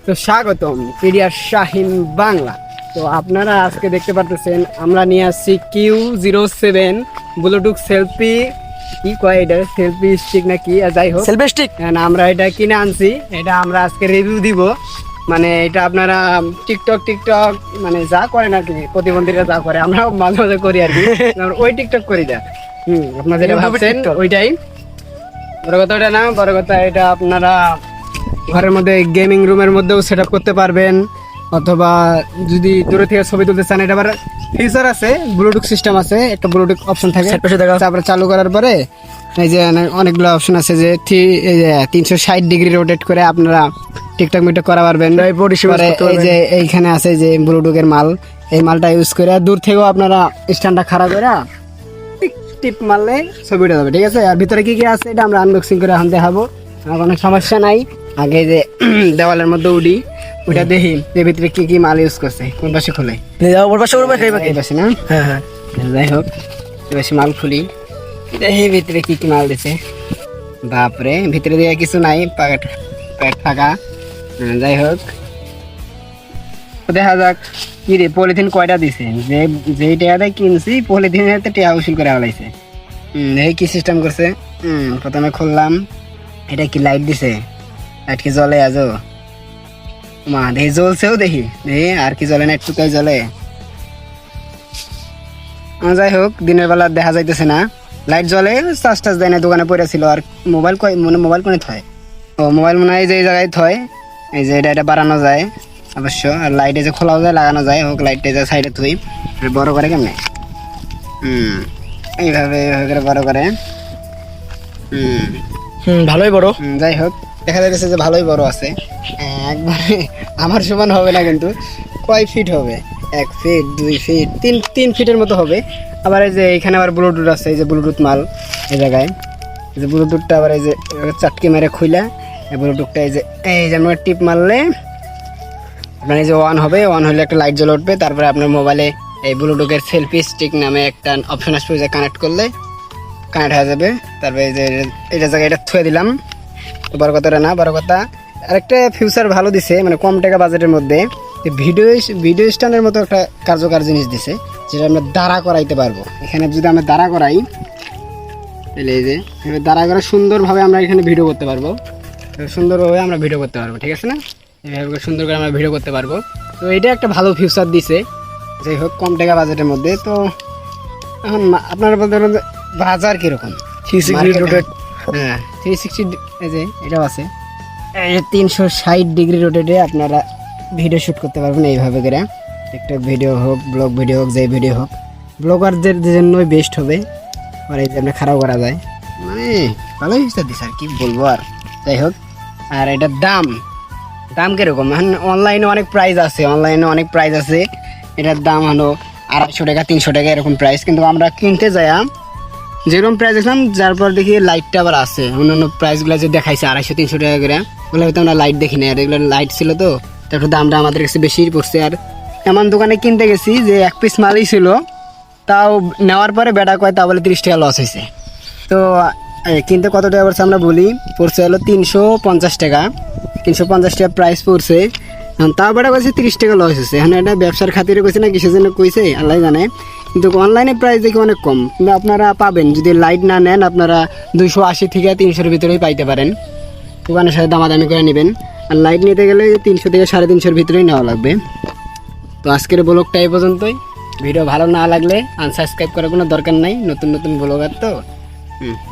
তো স্বাগতম পিডিআর শাহিন বাংলা। তো আপনারা আজকে দেখতে পারতেছেন আমরা নিয়ে আসছি Q07 ব্লুটুথ সেলফি, কি কয় এটা, সেলফি স্টিক নাকি, যাই হোক সেলফি স্টিক। আমরা এটা কিনে আনছি, এটা আমরা আজকে রিভিউ দিব। মানে এটা আপনারা টিকটক মানে যা করেন আর কি, প্রতিবন্ধীরা যা করে আমরা মাঝে মাঝে করি আর কি, আমরা ওই টিকটক করি না। আপনারা যেটা ভাবছেন ওইটাই, বড় কথা ওটা না, বড় কথা এটা আপনারা ঘরের মধ্যে গেমিং রুমের মধ্যেও সেট আপ করতে পারবেন, অথবা যদি দূরে থেকে ছবি তুলতে চান, এটা আবার ফিচার আছে, ব্লুটুথ সিস্টেম আছে, একটা ব্লুটুথ অপশন থাকে, তারপরে চালু করার পরে এই যে অনেকগুলো অপশন আছে যে 360 ডিগ্রি রোটেট করে আপনারা টিকটক মিকটক করা পারবেন। এই যে এইখানে আছে যে ব্লুটুথের মাল, এই মালটা ইউজ করে দূর থেকেও আপনারা স্ট্যান্ডটা খাড়া করে টিপ মারলে ছবিটা যাবে, ঠিক আছে। আর ভিতরে কি কি আছে এটা আমরা আনবক্সিং করে এখন দেখাবো, আর কোনো সমস্যা নাই। আগে যে দেওয়ালের মধ্যে উঠি, ওটা দেখি যে ভিতরে কি কি মাল ইউজ করছে, কোন পাশে খোলে এই পাশে না, হ্যাঁ হ্যাঁ, যাই হোক এই পাশে মাল খুলি, দেখি ভিতরে কি কি মাল দিছে। বাপরে, ভিতরে দিয়ে কিছু নাই, প্যাকেট ফাঁকা। যাই হোক দেখা যাক কি রে, পলিথিন কয়টা দিছে, যে টাকাটা কিনছি পলিথিনের টাকা উসুল করে ফেলাইছে। দেখি কি সিস্টেম করছে। প্রথমে খুললাম, এটা কি লাইট দিছে, লাইট কি জ্বলে আজও মা, দেখি জ্বলছেও, দেখি আর কি জ্বলে না, একটুকাই জ্বলে। যাই হোক দিনের বেলা দেখা যাইতেছে না, লাইট জ্বলে, চার্জ টাচ দেয় না, দোকানে পড়ে ছিল। আর মোবাইল মোবাইল কোনে থয়, ও মোবাইল মনে হয় যে এই জায়গায় থয়, এই যে এটা বাড়ানো যায় অবশ্য, আর লাইটে যে খোলাও যায়, লাগানো যায়, হোক লাইটটা যে সাইডে থুই। বড় করে কেমনে, এইভাবে করে বড় করে, ভালোই বড়। যাই হোক দেখা যাচ্ছে যে ভালোই বড় আছে। একবারে আমার সমান হবে না কিন্তু, কয় ফিট হবে, 1 ফিট 2 ফিট 3 ফিটের মতো হবে। আবার এই যে এখানে আবার ব্লুটুথ আছে, এই যে ব্লুটুথ মাল এই জায়গায়, এই যে ব্লুটুথটা আবার এই যে চাটকি মেরে খুইলা, এই ব্লুটুথটা এই যে আমরা টিপ মারলে আপনার এই যে অন হবে, অন হলে একটা লাইট জ্বলে উঠবে। তারপরে আপনার মোবাইলে এই ব্লুটুথের সেলফি স্টিক নামে একটা অপশন আসবে, যে কানেক্ট করলে কানেক্ট হয়ে যাবে। তারপরে এই যে এটা জায়গায় এটা থুয়ে দিলাম। তো বড় কথাটা না, বড় কথা আরেকটা ফিউচার ভালো দিছে, মানে কম টাকা বাজেটের মধ্যে ভিডিও স্ট্যান্ডের মতো একটা কার্যকর জিনিস দিছে, যেটা আমরা দাঁড়া করাইতে পারবো। এখানে যদি আমরা দাঁড়া করাই, তাহলে এই যে দাঁড়া করে সুন্দরভাবে আমরা এখানে ভিডিও করতে পারবো, সুন্দরভাবে আমরা ভিডিও করতে পারবো, ঠিক আছে না, এইভাবে সুন্দর করে আমরা ভিডিও করতে পারবো। তো এটা একটা ভালো ফিউচার দিছে, যাই হোক কম টাকা বাজেটের মধ্যে। তো এখন আপনারা বলতে পারেন বাজার কিরকম, 360 এই যে এটাও আছে, এই যে 360 ডিগ্রি রোটেটে আপনারা ভিডিও শ্যুট করতে পারবেন এইভাবে করে, টিকটক ভিডিও হোক, ব্লগ ভিডিও হোক, যে ভিডিও হোক, ব্লগারদের জন্যই বেস্ট হবে। আর এই যে আপনার খারাপ করা যায়, মানে ভালোই হিসাব দিচ্ছে আর কি বলবো। আর যাই হোক, আর এটার দাম কিরকম, এখন অনলাইনে অনেক প্রাইস আছে, এটার দাম হলো 250 টাকা 300 টাকা এরকম প্রাইস। কিন্তু আমরা কিনতে যাই যেরকম প্রাইস দেখলাম, যার পর দেখি লাইটটা আবার আছে, অন্যান্য প্রাইসগুলো যে দেখাইছে 250-300 টাকা করে, ওগুলো হয়তো আমরা লাইট দেখি না, আর এগুলো লাইট ছিল, তো তারপর দামটা আমাদের কাছে বেশি পড়ছে। আর এমন দোকানে কিনতে গেছি যে 1 পিস মালই ছিল, তাও নেওয়ার পরে বেটা কয় তা বলে 30 টাকা লস হয়েছে। তো কিনতে কত টাকা পড়ছে আমরা বলি, পড়ছে হলো 350 টাকা, 350 টাকা প্রাইস পড়ছে। তাও বেটা কইছে 30 টাকা লস হয়েছে। এখন এটা ব্যবসার খাতিরে কইছে না কিসের জন্য কইছে আল্লাহ জানে, কিন্তু অনলাইনে প্রাইস দেখি অনেক কম। কিন্তু আপনারা পাবেন, যদি লাইট না নেন আপনারা 280 থেকে 300-এর ভিতরেই পাইতে পারেন, দোকানের সাথে দামাদামি করে নেবেন। আর লাইট নিতে গেলে 300 থেকে 350-এর ভিতরেই নেওয়া লাগবে। তো আজকের ব্লগটা এই পর্যন্তই। ভিডিও ভালো না লাগলে আনসাবস্ক্রাইব করার কোনো দরকার নাই, নতুন ব্লগার তো।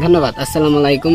ধন্যবাদ, আসসালামু আলাইকুম।